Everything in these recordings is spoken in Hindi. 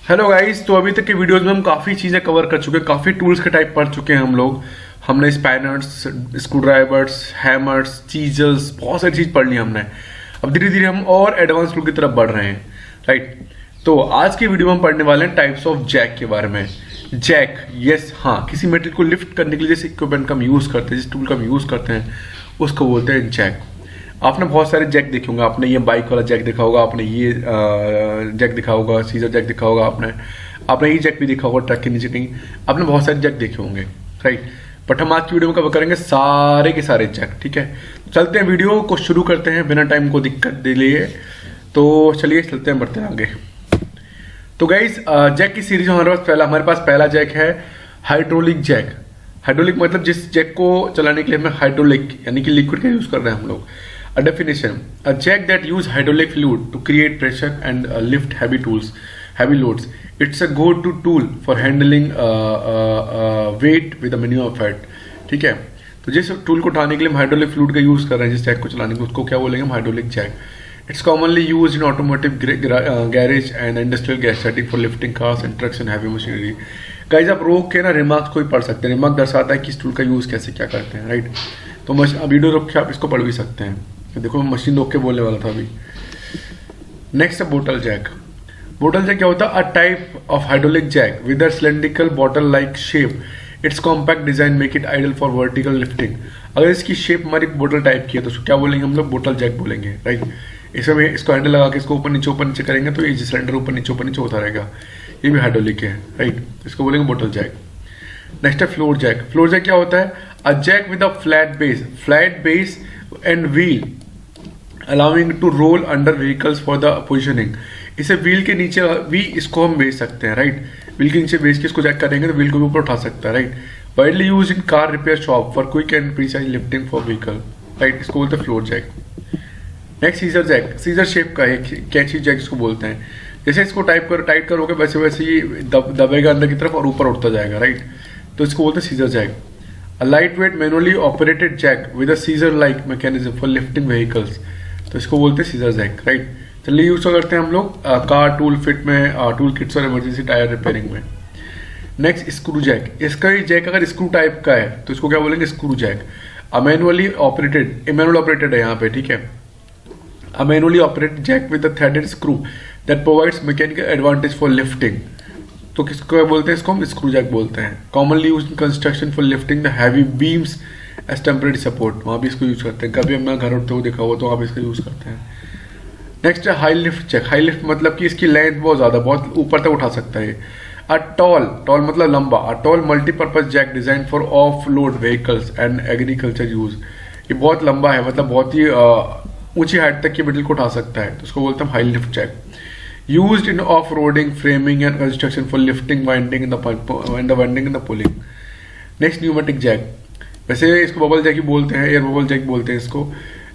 हेलो गाइस, तो अभी तक के वीडियोस में हम काफ़ी चीज़ें कवर कर चुके हैं, काफ़ी टूल्स के टाइप पढ़ चुके हैं हम लोग। हमने स्पैनर्स, स्क्रू ड्राइवर्स, हैमर्स, चीजल्स, बहुत सारी चीज़ पढ़ ली हमने। अब धीरे धीरे हम और एडवांस टूल की तरफ बढ़ रहे हैं, राइट। तो आज की वीडियो में हम पढ़ने वाले हैं टाइप्स ऑफ जैक के बारे में। जैक, यस, हाँ, किसी मेटेरियल को लिफ्ट करने के लिए जिस इक्विपमेंट का हम यूज़ करते हैं, जिस टूल का हम यूज़ करते हैं, उसको बोलते हैं जैक। आपने बहुत सारे जैक देखे होंगे। आपने ये बाइक वाला जैक देखा होगा, आपने ये जैक देखा होगा, सीजर जैक देखा होगा, आपने ये जैक भी देखा होगा ट्रक के नीचे कहीं। आपने बहुत सारे जैक देखे होंगे, राइट। बट हम आज की वीडियो में कवर करेंगे सारे के सारे जैक, ठीक है। चलते हैं, वीडियो को शुरू करते हैं बिना टाइम को दिक्कत दे लिए। तो चलिए चलते हैं, बढ़ते हैं आगे। तो गाइस, जैक की सीरीज हमारे पास पहला जैक है हाइड्रोलिक जैक। हाइड्रोलिक मतलब जिस जैक को चलाने के लिए हमें हाइड्रोलिक यानी कि लिक्विड का यूज कर रहे हैं हम लोग। A definition: a jack that use hydraulic fluid to create pressure and lift heavy loads. It's a go-to tool for handling weight with a minimum effort. ठीक है। तो जिस टूल को उठाने के लिए हम हाइड्रोलिक फ्लूइड का यूज कर रहे हैं, जिस जैक को चलाने के, उसको क्या बोलेंगे हम? Hydraulic jack. It's commonly used in automotive garage and industrial gas setting for lifting cars and trucks and heavy machinery. Guys, आप रोक के ना रिमार्क्स को ही पढ़ सकते हैं। रिमार्क दर्शाता है कि इस टूल का यूज कैसे क्या करते हैं, राइट। तो वीडियो रोक के आप इसको पढ़ भी सकते हैं। देखो, मैं मशीन रोक के बोलने वाला था अभी। नेक्स्ट है बोटल जैक। बोटल जैक क्या होता है? A type of hydraulic jack with a cylindrical bottle like shape. It's compact design make it ideal for vertical lifting. अगर इसकी शेप हमारी बोटल टाइप की है तो उसको क्या बोलेंगे हम लोग? बोटल जैक बोलेंगे, राइट। इसमें इसको हैंडल लगा के इसको ऊपर नीचे करेंगे तो ये सिलेंडर ऊपर नीचे होता रहेगा। ये भी हाइड्रोलिक है, राइट। इसको बोलेंगे बोटल जैक। नेक्स्ट है फ्लोर जैक। फ्लोर जैक क्या होता है? A jack with a flat base and wheel allowing to roll under vehicles for the positioning. इसे व्हील के नीचे भी इसको हम बेच सकते हैं, राइट। व्हील के नीचे बेच के इसको जैक करेंगे तो व्हील को भी ऊपर उठा सकता है, right. Widely use in car repair shop for quick and precise lifting for vehicle, right. इसको बोलते हैं floor jack. Next scissor jack. Scissor shape का है, कैची जैक इसको बोलते हैं। जैसे इसको टाइट करोगे वैसे वैसे ही दबेगा अंदर की तरफ और ऊपर उठता जाएगा, राइट। तो इसको बोलते हैं scissor jack. A light weight manually operated jack with a scissor like mechanism for lifting vehicles. तो इसको बोलते हैं सीजर जैक, राइट। चलिए यूज करते हैं हम लोग कार टूल फिट में, टूल किट्स और इमरजेंसी टायर रिपेयरिंग में। Next screw jack. इसका ही जैक अगर स्क्रू टाइप का है तो इसको क्या बोलेंगे? Screw Jack. मैनुअली ऑपरेटेड है यहाँ पे, ठीक है। A manually operated jack with a threaded screw that provides mechanical advantage for lifting. तो किसको बोलते हैं? इसको हम स्क्रू जैक बोलते हैं। Commonly used in construction for lifting the heavy beams as temporary support. वहाँ भी इसको यूज करते हैं। कभी हमने घर उठते हुए देखा हो तो वहाँ भी इसका यूज करते हैं। नेक्स्ट है high lift jack. High lift मतलब कि इसकी लेंथ बहुत ज्यादा, बहुत ऊपर तक उठा सकता है। A tall मतलब लंबा। A tall multi-purpose jack designed for off-load vehicles and agriculture use. ये बहुत लंबा है, मतलब बहुत ही ऊंची हाइट तक की मेटल को उठा सकता है, तो उसको बोलते हैं high lift jack. Used in off roading, framing and construction for lifting, winding in the pulling. Next pneumatic jack. वैसे इसको बबल जैक ही बोलते हैं, एयर बबल जैक बोलते हैं इसको।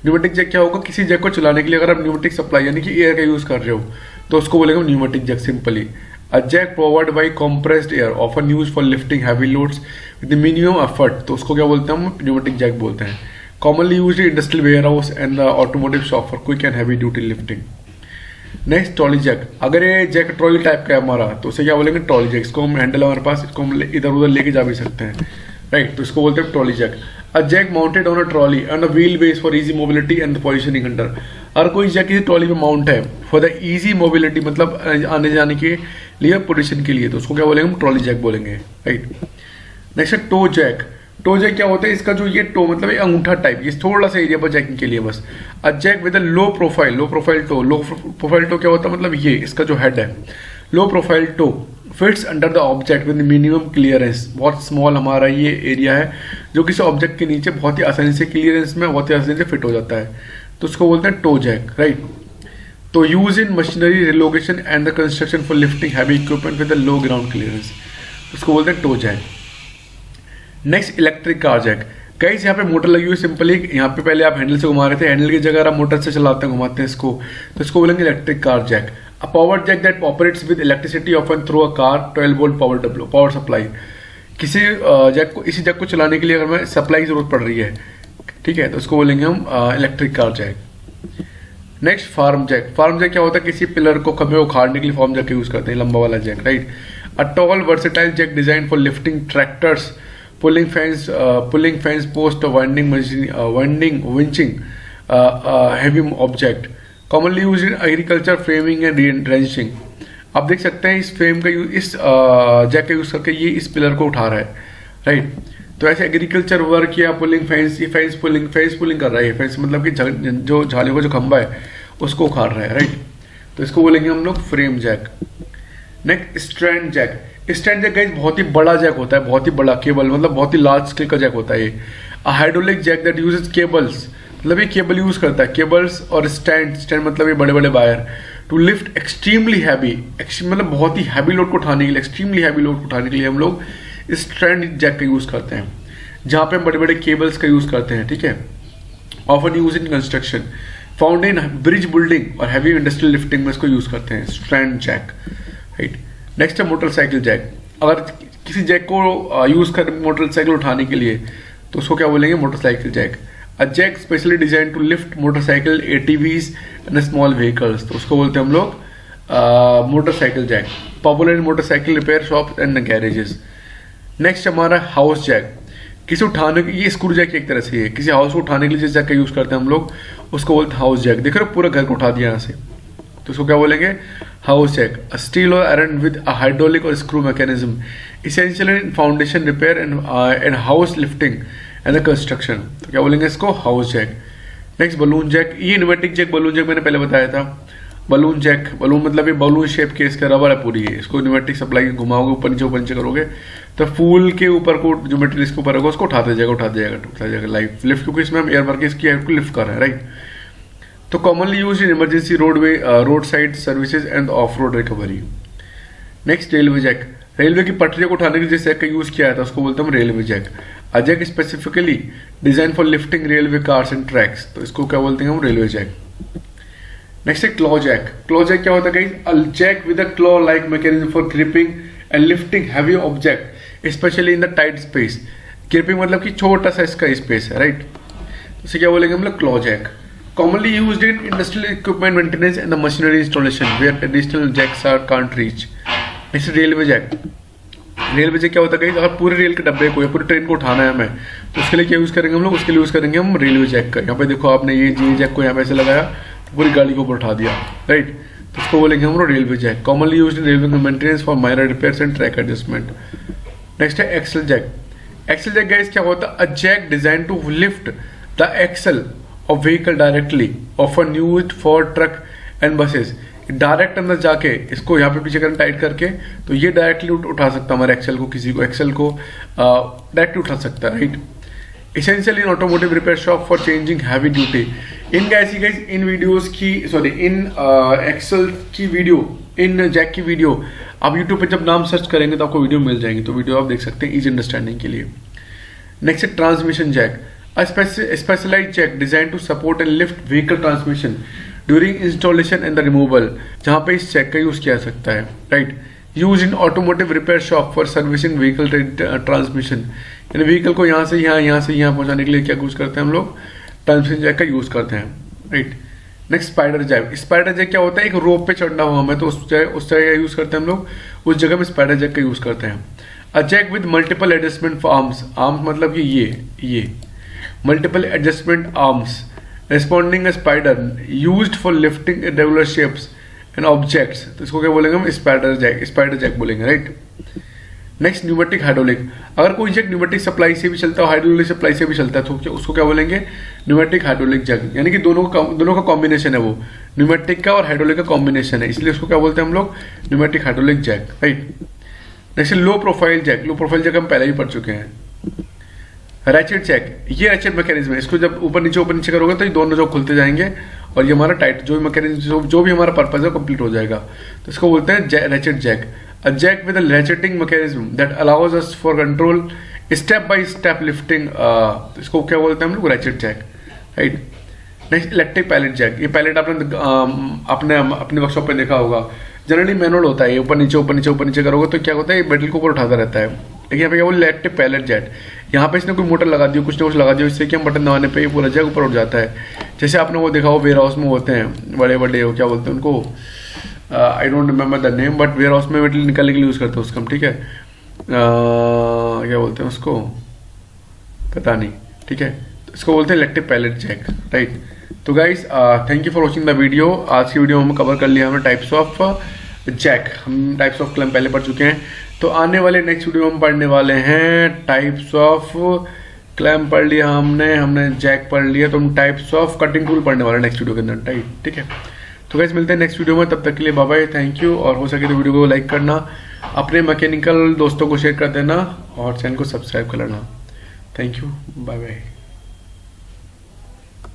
न्यूमेटिक जैक क्या होगा? किसी जैक को चलाने के लिए अगर आप न्यूमेटिक सप्लाई यानी कि एयर का यूज कर रहे हो तो उसको बोलेंगे pneumatic jack simply. A jack powered by compressed air often use for lifting heavy loads with minimum effort, तो उसको क्या बोलते हैं? हम न्यूमेटिक जैक बोलते हैं। Commonly used in industrial warehouse and the automotive shop for quick and heavy duty lifting. Next trolley jack. अगर ये जैक ट्रॉली टाइप का है हमारा तो उसे क्या बोलेंगे? Trolley jack. इसको हम हैंडल हमारे पास, इसको हम इधर उधर लेके जा भी सकते हैं, राइट। तो इसको बोलते हैं trolley jack. A jack mounted on a trolley and a wheel base for easy mobility and positioning under. अगर कोई जैक किसी ट्रॉली पे माउंट है फॉर द इजी मोबिलिटी, मतलब आने जाने के लिए, पोजिशन के लिए, तो उसको क्या बोलेंगे? हम ट्रॉली जैक बोलेंगे, राइट। नेक्स्ट है टो जैक। टो जैक क्या होता है? इसका जो ये टो मतलब अंगूठा टाइप, ये थोड़ा सा एरिया पर जैकिंग के लिए बस। A jack with a low profile toe क्या होता है? मतलब ये इसका जो हेड है, low profile toe fits under the object with minimum clearance. बहुत स्मॉल हमारा ये एरिया है जो किसी ऑब्जेक्ट के नीचे बहुत ही आसानी से क्लियरेंस में बहुत ही आसानी से फिट हो जाता है, तो उसको बोलते हैं टो जैक, राइट। तो use in machinery relocation and the construction for lifting heavy equipment with a low ground clearance, उसको बोलते हैं toe jack. Next electric car jack. Guys, यहाँ पे मोटर लगी हुई सिंपली, यहाँ पे पहले आप हैंडल से घुमा रहे थे, हैंडल की जगह आप मोटर से चलाते हैं, घुमाते हैं इसको, तो इसको बोलेंगे electric car jack. A power jack that operates with electricity often through a car 12 volt power supply. किसी इसी जैक को चलाने के लिए अगर हमें सप्लाई की जरूरत पड़ रही है, ठीक है, तो उसको बोलेंगे हम electric car jack. Next farm jack. Farm jack क्या होता है, किसी पिलर को खंभे को उखाड़ने के लिए फार्म जैक यूज करते हैं, लंबा वाला jack, right. A tall versatile jack design for lifting tractors, pulling fence post, winding winching heavy object, commonly use in agriculture, framing and drenching. आप देख सकते हैं इस फ्रेम का यूज, इस जैक का यूज करके ये इस पिलर को उठा रहा है, राइट। तो ऐसे एग्रीकल्चर वर्क या पुलिंग फैंस, ये फैंस पुलिंग कर रहा है। फैंस मतलब कि जो झालियों का जो खंबा है उसको उखाड़ रहा है, राइट। तो इसको बोलेंगे हम लोग frame jack. Next strand jack. Strand jack guys बहुत ही बड़ा जैक होता है, बहुत ही बड़ा केबल, मतलब बहुत ही लार्ज स्केल का जैक होता है ये। Hydraulic jack that uses cables, मतलब ये केबल यूज करता है, केबल्स और स्टैंड मतलब ये बड़े बड़े wire, to lift extremely heavy, मतलब बहुत ही हैवी लोड को उठाने के लिए, एक्सट्रीमली हैवी लोड को उठाने के लिए हम लोग स्ट्रैंड जैक का यूज करते हैं, जहां पे हम बड़े बड़े केबल्स का यूज करते हैं, ठीक है। Often use in construction, found in bridge building और हैवी इंडस्ट्रियल लिफ्टिंग में इसको यूज करते हैं, स्ट्रैंड जैक, राइट। नेक्स्ट है मोटरसाइकिल जैक। अगर किसी जैक को यूज कर मोटरसाइकिल उठाने के लिए तो उसको क्या बोलेंगे, motorcycle jack. A jack specially design to lift motorcycle, ATVs and small vehicles, तो उसको बोलते हैं हम लोग motorcycle jack. Popular in motorcycle repair shop and garages. Next हमारा हाउस जैक। किसी उठाने, ये स्क्रू जैक एक तरह से है, किसी हाउस को उठाने के लिए जिस जैक का यूज करते हैं हम लोग उसको बोलते हैं हाउस जैक। देख रहे हो पूरा घर को उठा दिया यहाँ से, तो उसको क्या बोलेंगे, हाउस जैक। स्टील और आयरन विद अ हाइड्रोलिक और screw mechanism, essential in foundation repair and house lifting and construction, तो क्या बोलेंगे इसको, house jack. Next balloon jack. ये न्यूमेटिक जैक, बलून जैक मैंने पहले बताया था। बलून जैक, बलून मतलब ये बलून शेप के इसका रबर है पूरी है, इसको न्यूमेटिक सप्लाई घुमाओगे ऊपर नीचे करोगे तो फूल के ऊपर को जो मटेरियल इसके ऊपर होगा उसको उठाते जाएगा लाइफ लिफ्ट, क्योंकि इसमें हम एयर भर के इसकी एयर को लिफ्ट कर रहे हैं, राइट। तो commonly use in emergency roadway, road side services and off road recovery. Next railway jack. Railway की पटरियों को उठाने के लिए जिस जैक का यूज किया था उसको बोलते हैं हम railway jack. A jack specifically design for lifting railway cars and tracks, तो इसको क्या बोलते हैं हम, रेलवे जैक। नेक्स्ट है क्लॉ जैक। क्लॉ जैक क्या होता है guys, a jack with a claw like mechanism for gripping and lifting heavy object specially in the tight space. Gripping मतलब कि छोटा सा इसका स्पेस है, राइट। इसे क्या बोलेंगे हम लोग, claw jack. Commonly used in industrial equipment maintenance and the machinery installation where traditional jacks can't reach. Next railway jack. Railway jack क्या होता है, अगर पूरे रेल के डब्बे को या पूरी ट्रेन को उठाना है हमें तो उसके लिए क्या यूज करेंगे हम लोग, उसके लिए यूज करेंगे हम रेलवे जैक का। यहाँ पे देखो आपने ये जी जैक को यहाँ पे ऐसे लगाया तो पूरी गाड़ी को ऊपर उठा दिया, राइट। तो उसको बोलेंगे हम लोग railway jack. Commonly use in railway maintenance for minor repairs and track adjustment. Next है axle jack. Axle jack guys क्या होता है, a jack design to lift the axle of vehicle directly, often used for truck and buses। Direct अंदर जाके इसको यहाँ पे पीछे करना टाइट करके तो ये डायरेक्टली उठा सकता है हमारे एक्सेल को, किसी को एक्सेल को डायरेक्टली उठा सकता है, right. Essential in automotive repair shop for changing heavy duty. In guys in videos की इन एक्सेल की वीडियो, इन जैक की वीडियो आप यूट्यूब पे जब नाम सर्च करेंगे तो आपको वीडियो मिल जाएंगी, तो वीडियो आप देख सकते हैं इजी अंडरस्टैंडिंग के लिए। नेक्स्ट है transmission jack. A specialized jack designed to support and lift vehicle transmission during installation and the removal, जहाँ पे इस जैक का यूज किया जा सकता है, right. Use in automotive repair shop for servicing vehicle transmission, यानी व्हीकल को यहाँ से यहाँ पहुँचाने के लिए क्या यूज करते हैं हम लोग, ट्रांसमिशन जैक का यूज करते हैं, right. Next spider jack. Spider jack क्या होता है, एक रोप पे चढ़ना हुआ हमें तो उस जगह का यूज करते हैं हम लोग, उस जगह में स्पाइडर जैक का यूज करते हैं। A jack with multiple adjustment for arms. Arms मतलब कि ये multiple adjustment arms responding a spider used for lifting irregular shapes and objects, तो इसको क्या बोलेंगे हम, स्पाइडर जैक बोलेंगे, राइट। Next pneumatic hydraulic. अगर कोई जैक न्यूमेटिक सप्लाई से भी चलता है, हाइड्रोलिक सप्लाई से भी चलता है तो उसको क्या बोलेंगे, न्यूमेटिक हाइड्रोलिक जैक, यानी कि दोनों का कॉम्बिनेशन है, वो न्यूमेटिक का और हाइड्रोलिक का कॉम्बिनेशन है, इसलिए उसको क्या बोलते हैं हम लोग, pneumatic hydraulic jack, right. Next low profile jack. Low profile jack हम पहले ही पढ़ चुके हैं। रैचेट जैक, ये रैचेट मैकेनिज्म है, इसको जब ऊपर नीचे करोगे तो ये दोनों जो खुलते जाएंगे और ये हमारा टाइट जो भी मैकेनिज्म जो भी हमारा पर्पज है कंप्लीट हो जाएगा, तो इसको बोलते हैं ratchet jack. A jack with a ratcheting mechanism that allows us for control step by step lifting, इसको क्या बोलते हैं हम लोग, ratchet jack, right. Next electric pallet jack. ये पैलेट आपने अपने वर्कशॉप पे देखा होगा, जनरली मैनुअल होता है, ऊपर नीचे करोगे तो क्या होता है, ये मेटल को ऊपर उठाता रहता है, लेकिन यहाँ पे क्या बोले इलेक्ट्रिक पैलेट जैक। यहाँ पे इसने कोई मोटर लगा दी, कुछ ना कुछ लगा दिया, इससे कि हम बटन दबाने पे पूरा जग ऊपर उठ जाता है। जैसे आपने वो देखा हो वेयर हाउस में होते हैं बड़े बड़े, क्या बोलते हैं उनको, I don't remember the name, but warehouse में मेटेरियल निकालने के लिए यूज़ करते हैं उसका हम, ठीक है। क्या बोलते हैं उसको, पता नहीं, ठीक है। तो इसको बोलते हैं इलेक्ट्रिक पैलेट जैक, राइट। तो guys thank you for watching the video. आज की वीडियो में कवर कर लिया हमने टाइप्स ऑफ जैक, हम टाइप्स ऑफ क्लैम्प पहले पढ़ चुके हैं। तो आने वाले नेक्स्ट वीडियो में हम पढ़ने वाले हैं टाइप्स ऑफ क्लैम्प पढ़ लिया हमने जैक पढ़ लिया, तो हम टाइप्स ऑफ कटिंग टूल पढ़ने वाले हैं नेक्स्ट वीडियो के अंदर, ठीक है। तो गाइस मिलते हैं नेक्स्ट वीडियो में, तब तक के लिए बाय बाय, थैंक यू। और हो सके तो वीडियो को लाइक करना, अपने मैकेनिकल दोस्तों को शेयर कर देना और चैनल को सब्सक्राइब कर लेना। Thank you, bye bye.